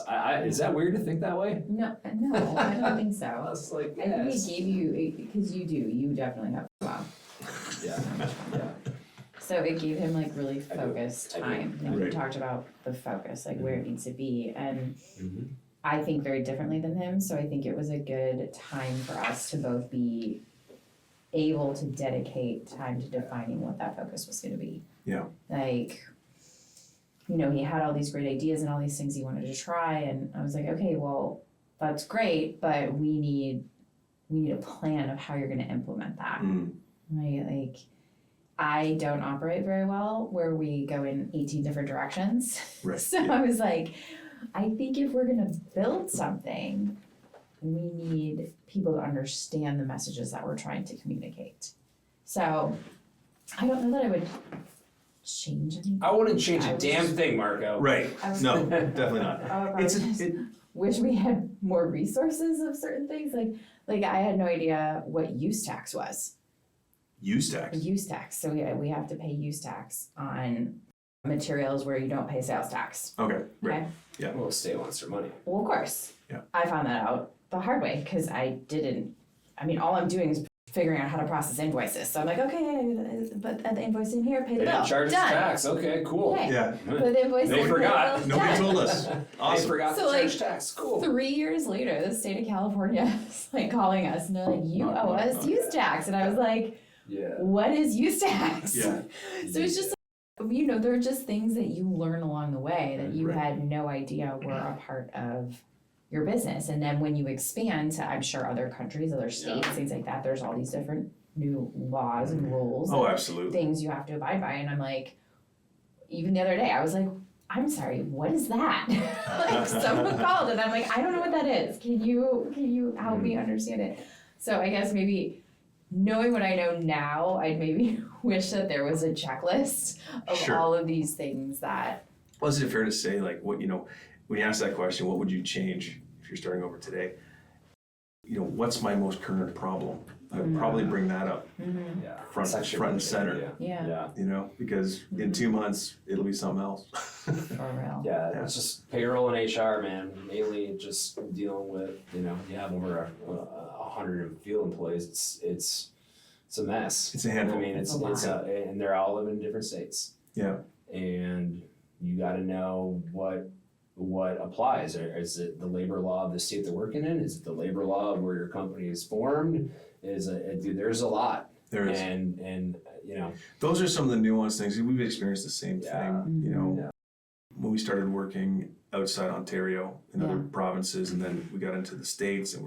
that weird to think that way? No, I don't think so. I was like, I think it gave you, because you definitely have, wow. Yeah. So it gave him really focused time. Right. We talked about the focus, where it needs to be. And Mm-hmm. I think very differently than him. So I think it was a good time for us to both be able to dedicate time to defining what that focus was going to be. Yeah. He had all these great ideas and all these things he wanted to try. And I was like, okay, well, that's great, but we need a plan of how you're going to implement that. Right? I don't operate very well where we go in 18 different directions. Right. So I was like, I think if we're going to build something, we need people to understand the messages that we're trying to communicate. So I don't know that I would change anything. I wouldn't change I a was damn just- thing, Marco. Right. I was- No, definitely not. I It's just it, wish we had more resources of certain things. Like I had no idea what use tax was. use tax. Use tax. So we have to pay use tax on materials where you don't pay sales tax. Okay. Right. Okay. Well, the state wants their money. Well, of course. Yeah. I found that out the hard way because all I'm doing is figuring out how to process invoices. So I'm like, okay, but the invoice in here, pay the They bill. didn't charge us Done. tax. Okay, cool. Yay. Yeah. Put the invoice They in, forgot. pay the bill, Nobody done. told us. They Awesome. forgot So, to charge like, tax. Cool. 3 years later, the state of California is like calling us and they're like, you owe us Okay. use tax. And I was like, Yeah. what is use tax? Yeah. So it's just, there are just things that you learn along the way that you Right. had no idea were a part of your business. And then when you expand to, I'm sure, other countries, other states, things like that, there's all these different new laws and rules Oh, and absolutely. things you have to abide by. And I'm like, even the other day, I was like, I'm sorry, what is that? Like someone called and I'm like, I don't know what that is. Can you help me understand it? So I guess maybe knowing what I know now, I'd maybe wish that there was a checklist of Sure. all of these things that, Well, is it fair to say, like, what, when you ask that question, what would you change if you're starting over today? What's my most current problem? I would probably bring that up Yeah. front It's actually and a really center. good idea. Yeah. Yeah. Because in 2 months, it'll be something else. for real. Yeah, Yeah. it's just payroll and HR, man. Mainly just dealing with, you have over 100 field employees. It's a mess. It's a handful. I mean, It's a and they're all living in different states. Yeah. And you got to know what applies. Is it the labor law of the state they're working in? Is it the labor law of where your company is formed? Dude, there's a lot. There is. And Those are some of the nuanced things. We've experienced the same Yeah. thing, Yeah. when we started working outside Ontario in other Yeah. provinces, and then we got into the States and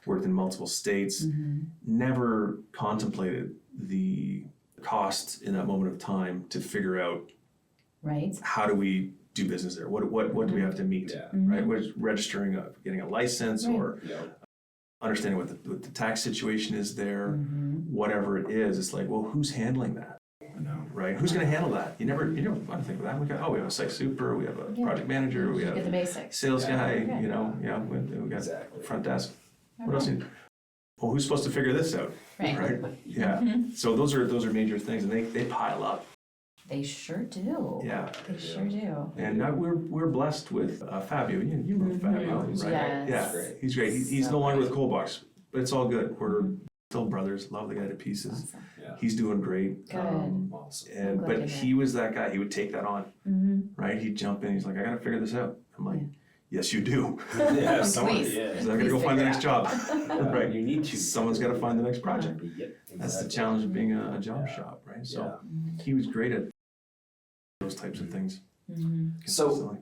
worked in multiple states. Mm-hmm. Never contemplated the cost in that moment of time to figure out Right? how do we do business there? What do we have to meet? Yeah. Right? What is registering, getting a license, Right. or understanding what the tax situation is there, Mm-hmm. whatever it is. It's like, well, who's handling that? Right? Who's going to handle that? You never want to think of that. We have a site super, we have a Yeah. project manager, we Get the have basics. sales Yeah. guy, Okay. we got Exactly. front desk. What Okay. else? Well, who's supposed to figure this out? Right. Right? Yeah. Mhm. So those are major things, and they pile up. They sure do. Yeah. They sure do. And we're blessed with Fabio. You know Mhm. Fabio, He's right? Yes. Yeah, great. he's great. He's So no longer with great. ColdBox, but it's all good. We're still brothers. Love the guy to pieces. Awesome. Yeah. He's doing great. Good. Awesome. And glad but to he was that guy. He would take that on, Mm-hmm. right? He'd jump in. He's like, I got to figure this out. I'm like, yes, you do. Yeah, someone, Please. yeah. Because I got to go Please find the figure next job. Right. You need to. Someone's got to find the next project. Yep. That's the exactly. challenge of being a job Yeah. shop, right? Yeah. So he was great at those types of things. Mm-hmm. So consistently.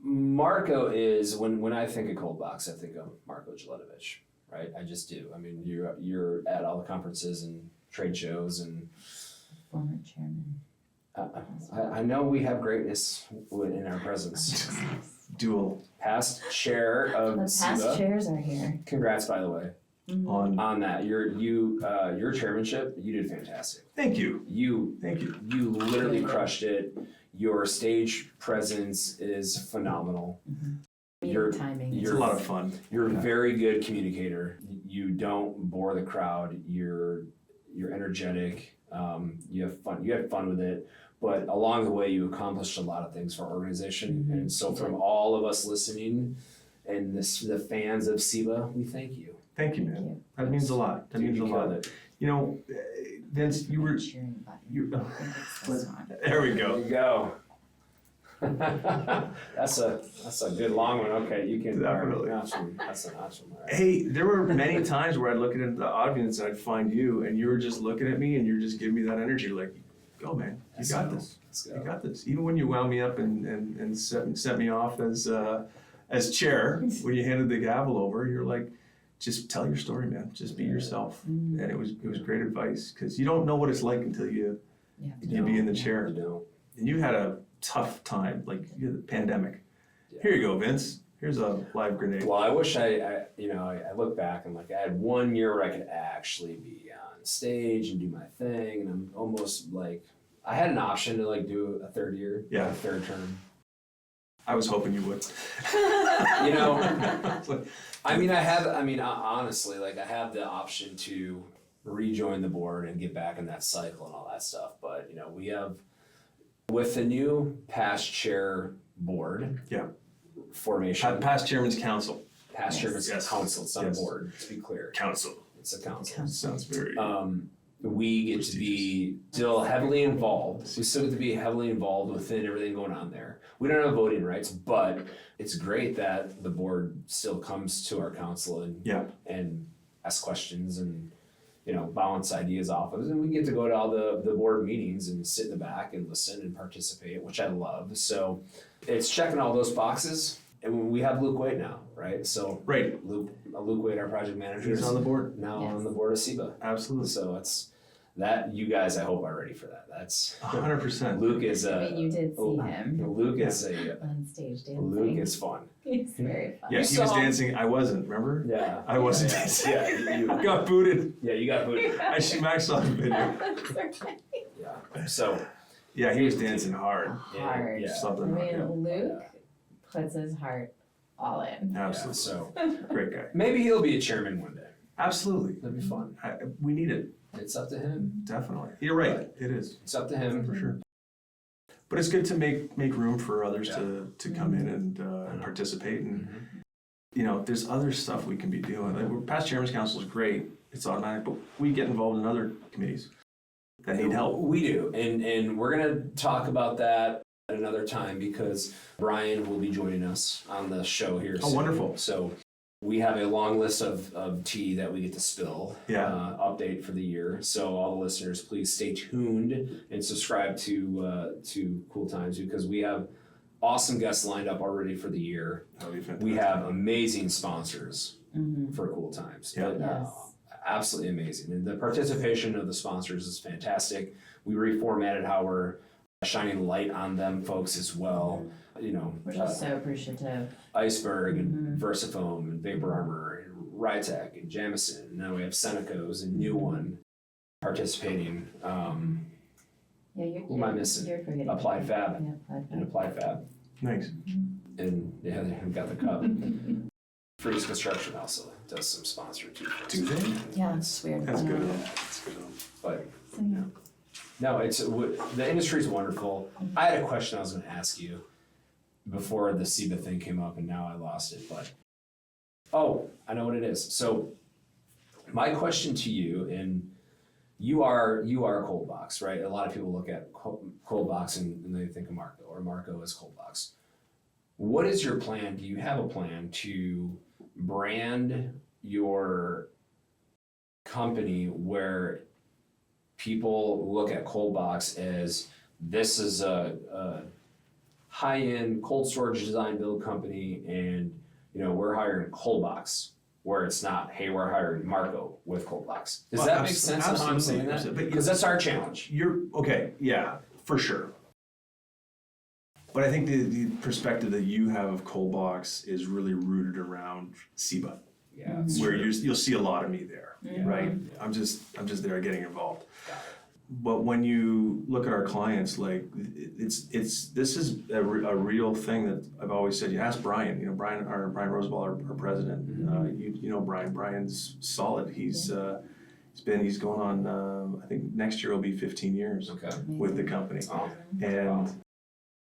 Marko is when I think of ColdBox, I think of Marko Dzeletovich, right? I just do. I mean, you're at all the conferences and trade shows, and Former chairman. I know we have greatness in our presence. Dual Past chair of The past SIBA. chairs are here. Congrats, by the way, on. on that. Your chairmanship, you did fantastic. Thank you. You literally crushed it. Your stage presence is phenomenal. Your Timing. It's You're- a lot of fun. You're a very good communicator. You don't bore the crowd. You're energetic. You have fun. You had fun with it. But along the way, you accomplished a lot of things for our organization. Mhm. And so, from all of us listening and the fans of SIBA, we thank you. Thank you, Thank man. you. That means a lot. That Dude, means a you lot. killed it. Vince, you were. Cheering button. You, I think it's this one. there we There go. you go. That's a good long one. Okay, you can. Definitely. That's an awesome. All right. Hey, there were many times where I'd look into the audience and I'd find you, and you were just looking at me, and you're just giving me that energy, like, go, man, you Let's got go. this. Let's You go. got this. Even when you wound me up and sent me off as chair, when you handed the gavel over, you're like, just tell your story, man. Just be yourself. Mm. And it was great advice, because you don't know what it's like until you be in the chair. You know. And you had a tough time, like you had the pandemic. Yeah. Here you go, Vince. Here's a live grenade. Well, I wish I look back and like I had 1 year where I could actually be on stage and do my thing, and I'm almost like I had an option to like do a third year, Yeah. a third term. I was hoping you would. You know, honestly, like I have the option to rejoin the board and get back in that cycle and all that stuff. But, you know, we have, with the new past chair board Yeah. formation, Past Chairman's Council. past chairman's Yes. council, it's not Yes. a board, to be clear. Council. It's a council. Sounds very. We get to be still heavily involved. We still get to be heavily involved within everything going on there. We don't have voting rights, but it's great that the board still comes to our council and asks questions and, you know, bounce ideas off of us. And we get to go to all the board meetings and sit in the back and listen and participate, which I love. So it's checking all those boxes. And we have Luke Wade now, right? So Right. Luke Wade, our project manager, He's is on the board. now Yes. on the board of SEBA. Absolutely. So it's that you guys, I hope, are ready for that. That's 100%. Luke is I mean, you did see him Luke is a on stage dancing. Luke is fun. He's very fun. Yeah, You he was saw- dancing. I wasn't, remember? Yeah, I wasn't Yeah, dancing. yeah, you Got booted. got booted. I see Max on the video. That's okay. Yeah. So Yeah, he was dancing hard. Hard. Yeah. I Something like that. mean, Luke puts his heart all in. Absolutely. So Great guy. maybe he'll be a chairman one day. Absolutely. That'd be fun. We need it. It's up to him. Definitely. You're right. It is. It's up to him. For sure. But it's good to make room for others to come in and participate. And, you know, there's other stuff we can be doing. Like, past Chairman's Council is great. It's automatic, but we get involved in other committees that need help. We do, and we're gonna talk about that at another time because Brian will be joining us on the show here. Oh, soon. wonderful. So we have a long list of tea that we get to spill. Yeah. Update for the year. So all the listeners, please stay tuned and subscribe to Cool Times because we have awesome guests lined up already for the year. That'll be fantastic. We have amazing sponsors Mm-hmm. for Cool Times. Yeah. But, Yes. absolutely amazing. And the participation of the sponsors is fantastic. We reformatted how we're shining light on them folks as well. You know, We're just so appreciative. Iceberg and Versafoam and Vapor Armor and Rytec and Jamison. And now we have Seneca's and New One participating. Yeah, you're, Who am I missing? You're forgetting. Applied Fab Yeah, Applied and Fab. Applied Fab. Nice. And yeah, they've got the cup. Freeze Construction also does some sponsor too. Do they? Yeah, it's weird. That's good. That's good. But So, yeah. no, the industry's wonderful. I had a question I was going to ask you before the SEBA thing came up, and now I lost it. But I know what it is. So my question to you, and you are ColdBox, right? A lot of people look at ColdBox and they think of Marko, or Marko is ColdBox. What is your plan? Do you have a plan to brand your company where people look at ColdBox as this is a high-end cold storage design build company, and you know we're hiring ColdBox, where it's not, hey, we're hiring Marko with ColdBox. Does that make sense on how I'm saying that? Absolutely. Because that's our challenge. You're okay. Yeah, for sure. But I think the perspective that you have of ColdBox is really rooted around SEBA, Yeah, it's where true. you'll see a lot of me there, right? Yeah. I'm just there getting involved. Got it. But when you look at our clients, like this is a real thing that I've always said. You ask Brian, Brian Roosevelt, our president. You know Brian. Brian's solid. He's going on. I think next year will be 15 years Okay. with the company, Oh, and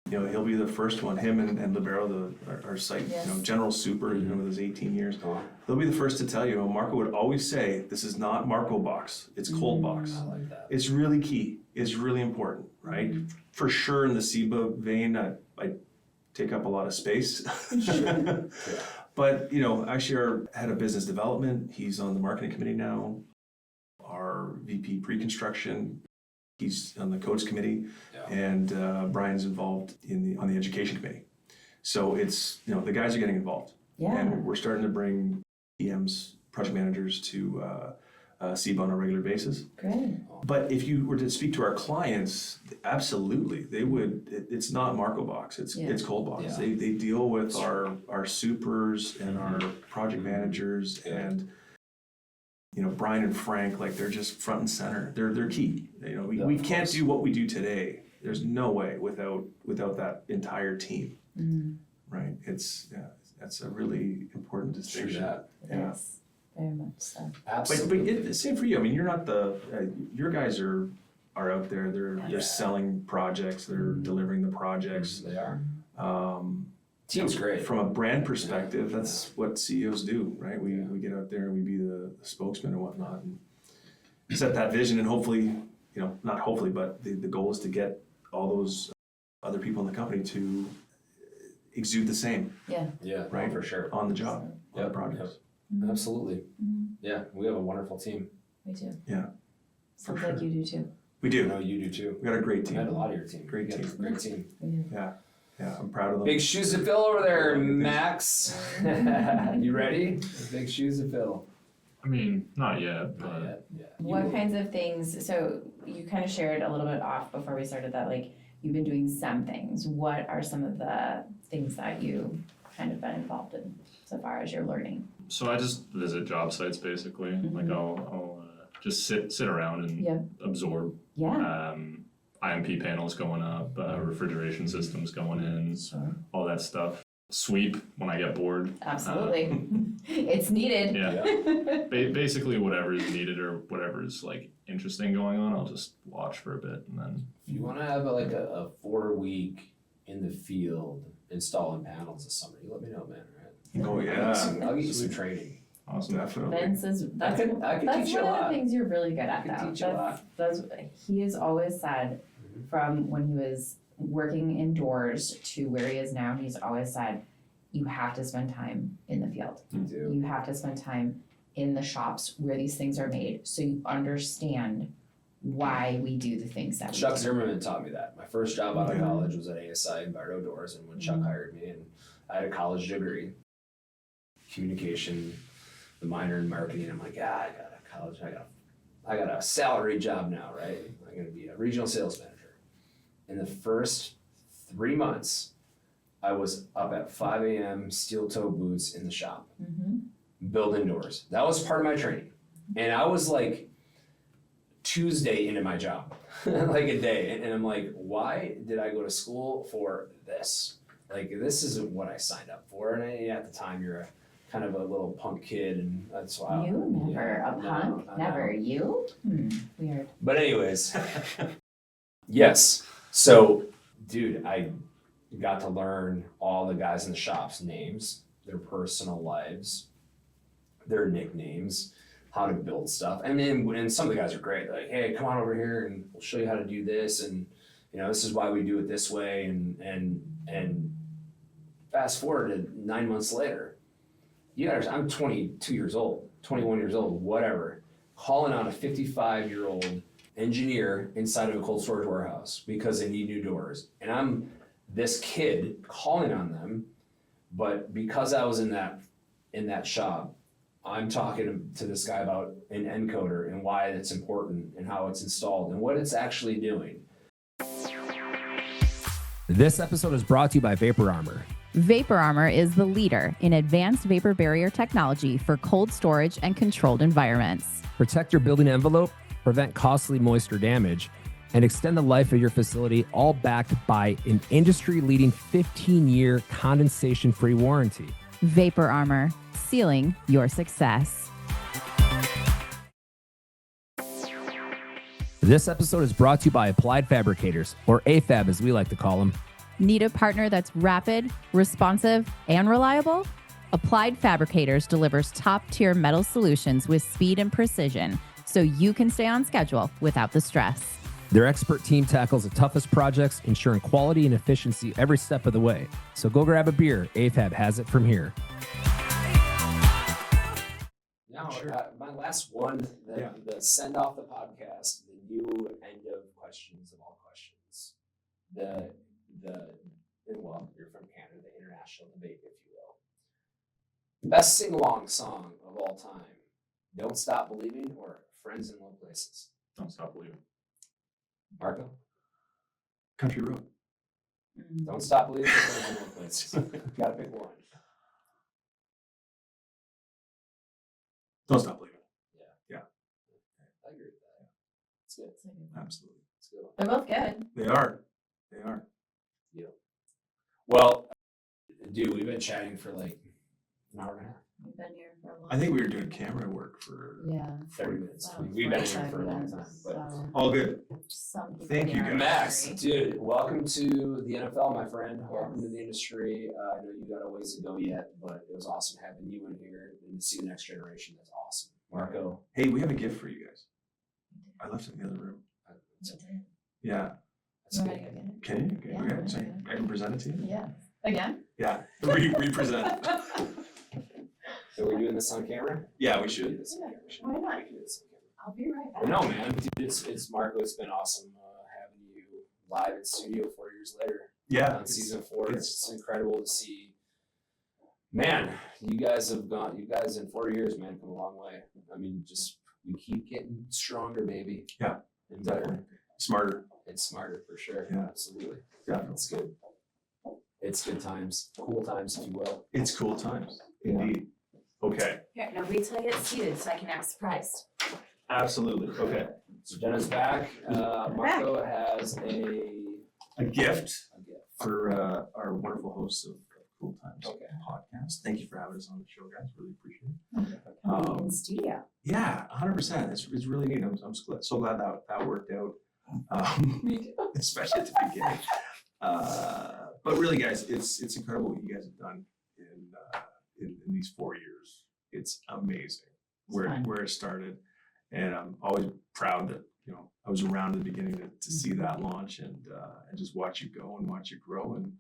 he'll be the first one. Him and Libero, our site, Yes. general super, with his 18 years. oh, They'll be the first to tell you. Marko would always say, "This is not Marko box. It's ColdBox." I like that. It's really key. It's really important, right? For sure in the SEBA vein, I take up a lot of space. But, actually our head of business development, he's on the marketing committee now. Our VP pre-construction, he's on the codes committee. Yeah. And Brian's involved on the education committee. So it's, the guys are getting involved. Yeah. And we're starting to bring PMs, project managers to SEBA on a regular basis. Great. But if you were to speak to our clients, absolutely, they would. It's not Marko box. It's ColdBox. Yeah. They deal with our supers and our project managers, and Brian and Frank, like they're just front and center. They're key. We can't do what we do today. There's no way without that entire team. Right? That's a really important distinction. Yes, very much so. Absolutely. But same for you. I mean, you're not your guys are out there. They're selling projects. They're delivering the projects. They are. Team's great. From a brand perspective, that's what CEOs do, right? We get out there and we be the spokesman and whatnot, and set that vision, and hopefully, not hopefully, but the goal is to get all those other people in the company to exude the same. Yeah. Yeah, right, for sure. on the job, on the projects. Absolutely. Yeah, we have a wonderful team. We do. Yeah. Sounds like you do too. We I do. know you do too. We got a great I team. had a lot of your team. Great You got a team. Great team. We do. Yeah, I'm proud of them. Big shoes to fill over there, Max. You ready? Big shoes to fill. I mean, not yet, Not but yet. Yeah. You What will. kinds of things, so you kind of shared a little bit off before we started that, like, you've been doing some things. What are some of the things that you kind of been involved in so far as you're learning? so I just visit job sites basically. Like I'll just sit around and Yep. absorb. Yeah. IMP panels going up, refrigeration systems going in, Sure. all that stuff. Sweep when I get bored. Absolutely. It's needed. Yeah. Basically whatever is needed or whatever is like interesting going on, I'll just watch for a bit and then. If you want to have a 4-week in the field installing panels this summer, you let me know, man. Right? Oh yeah, I'll get you some training. Awesome. definitely. Vince is, that's I could that's teach you a one of lot. the things you're really good at I could though. teach you a lot. That's, he has always said from when he was working indoors to where he is now, he's always said, you have to spend time in the field. You do. You have to spend time in the shops where these things are made so you understand why we do the things that we Chuck do. Zimmerman taught me that. My first job out of Yeah. college was at ASI in Bardo Doors, and when Chuck hired me, and I had a college degree, communication, the minor in marketing. I'm like, I got a college, I got a salary job now, right? I'm gonna be a regional sales manager. In the first 3 months, I was up at 5 a.m. steel toe boots in the shop, building doors. That was part of my training, and I was like Tuesday into my job, like a day, and I'm like, why did I go to school for this? Like, this isn't what I signed up for. And at the time, you're a kind of a little punk kid, and that's why. You never Yeah, a punk, no, never you. Weird. But anyways, yes. So, dude, I got to learn all the guys in the shop's names, their personal lives, their nicknames, how to build stuff. And some of the guys are great. They're like, hey, come on over here and we'll show you how to do this. And, this is why we do it this way. And fast forward to 9 months later, I'm 22 years old, 21 years old, whatever, calling on a 55-year-old engineer inside of a cold storage warehouse because they need new doors. And I'm this kid calling on them, but because I was in that shop, I'm talking to this guy about an encoder and why it's important and how it's installed and what it's actually doing. This episode is brought to you by Vapor Armor. Vapor Armor is the leader in advanced vapor barrier technology for cold storage and controlled environments. Protect your building envelope, prevent costly moisture damage, and extend the life of your facility, all backed by an industry-leading 15-year condensation-free warranty. Vapor Armor, sealing your success. This episode is brought to you by Applied Fabricators, or AFAB as we like to call them. Need a partner that's rapid, responsive, and reliable? Applied Fabricators delivers top-tier metal solutions with speed and precision, so you can stay on schedule without the stress. Their expert team tackles the toughest projects, ensuring quality and efficiency every step of the way. So go grab a beer. AFAB has it from here. Now, my last one, the send off the podcast, the new end of questions of all questions. Well, you're from Canada, the international debate, if you will. Best sing-along song of all time. Don't Stop Believing or Friends in Low Places. Don't stop believing. Marko? Country Road. Don't Stop Believing or Friends in Low Places. Gotta pick one. Don't Stop Believing. It's good. Absolutely. It's good. They're both good. They are. They are. Well, dude, we've been chatting for like an hour and a half. We've been here for a long I think we were doing camera work for 30 minutes. About We've been here 45 for a long minutes, time. But so all good. some people Thank you, in our guys. Max, industry- dude, welcome to the NFL, my friend. Welcome to Yes. the industry. I know you got a ways to go yet, but it was awesome having you in here and to see the next generation. That's awesome. Marco, Hey, we have a gift for you guys. I left it in the other room. Yeah. that's You good. wanna go get it? Can you? Yeah, Okay. I'm So gonna I can present it to you? Yeah. Again? Yeah. Represent. Are we doing this on camera? Yeah, we Do should. this on camera. Why not? We can do this on camera. I'll be right back. But no, man, dude, it's Marco. It's been awesome having you live in studio 4 years later. Yeah. On season 4, it's- it's incredible to see. Man, you guys in 4 years, man, come a long way. I mean, just we keep getting stronger, baby. Yeah, and better definitely. Smarter. and smarter for sure. Yeah. Absolutely. Definitely. It's good. It's good times, cool times, if you will. It's cool times. Indeed. Okay. Here, now wait till I get seated so I can act surprised. Absolutely. Okay. So Jenna's back. Marco has A gift a gift. for our wonderful hosts of Cool Times Okay. podcast. Thank you for having us on the show, guys. Really appreciate it. Coming in studio. Yeah, 100%. It's really neat. I'm so glad that worked out, especially at the beginning. But really, guys, it's incredible what you guys have done in these 4 years. It's amazing where it started, and I'm always proud that I was around at the beginning to see that launch and just watch you go and watch you grow and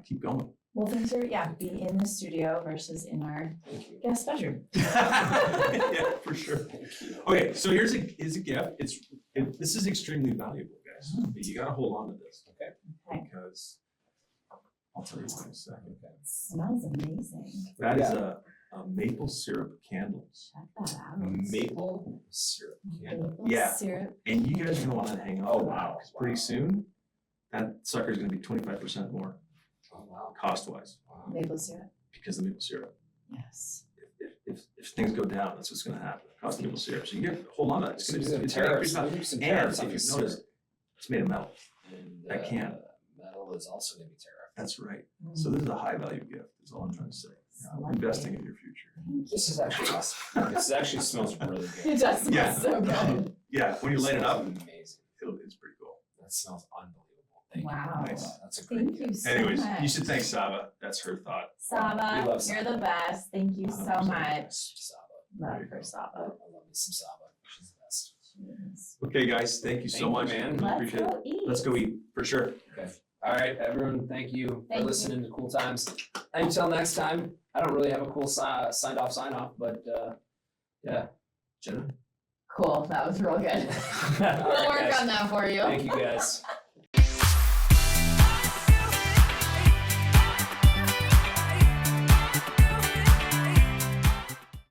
keep going. Well, things are, being in the studio versus in our Thank you. guest bedroom. Yeah, for sure. Thank you. Okay, so here's a gift. This is extremely valuable, guys. But you gotta hold on to this, Okay. because I'll tell you in a second. Okay. Smells amazing. That is a maple syrup candle, Check that out. Maple syrup candle. Maple Yeah. syrup. and you guys are gonna want to hang on. Oh, to that, wow. 'cause pretty soon that sucker is gonna be 25% more Oh, wow. cost-wise Wow. Maple syrup. because of the maple syrup. Yes. If things go down, that's what's gonna happen. Cost of maple syrup. So you get hold on to that. It's Some gonna increase tariffs. value. Maybe some And tariffs if on you've the noticed, syrup. it's made of metal. And, that can. Metal is also going to be tariff. That's right. So this is a high value gift. Is all I'm trying to say. Investing in your future. This is actually awesome. This actually smells really good. It does smell Yeah. so good. Yeah, when you light it up, Amazing. it's pretty cool. That smells unbelievable. Thank Wow. you. Nice. That's a great Thank you gift. so Anyways, much. you should thank Saba. That's her thought. We love Saba, you're Saba. the best. Thank you so 100%. much. Saba. Love you for go. Saba. I love me some Saba. She's the best. Jeez. Okay, guys, thank you so Thank you, much. man. Really Let's appreciate it. go eat. Let's go eat for sure. Okay. All right, everyone. Thank you Thank for you. listening to Cool Times. Until next time. I don't really have a cool sign off, but yeah, Jenna. Cool. That was real good. We'll work on that for you. Thank you guys.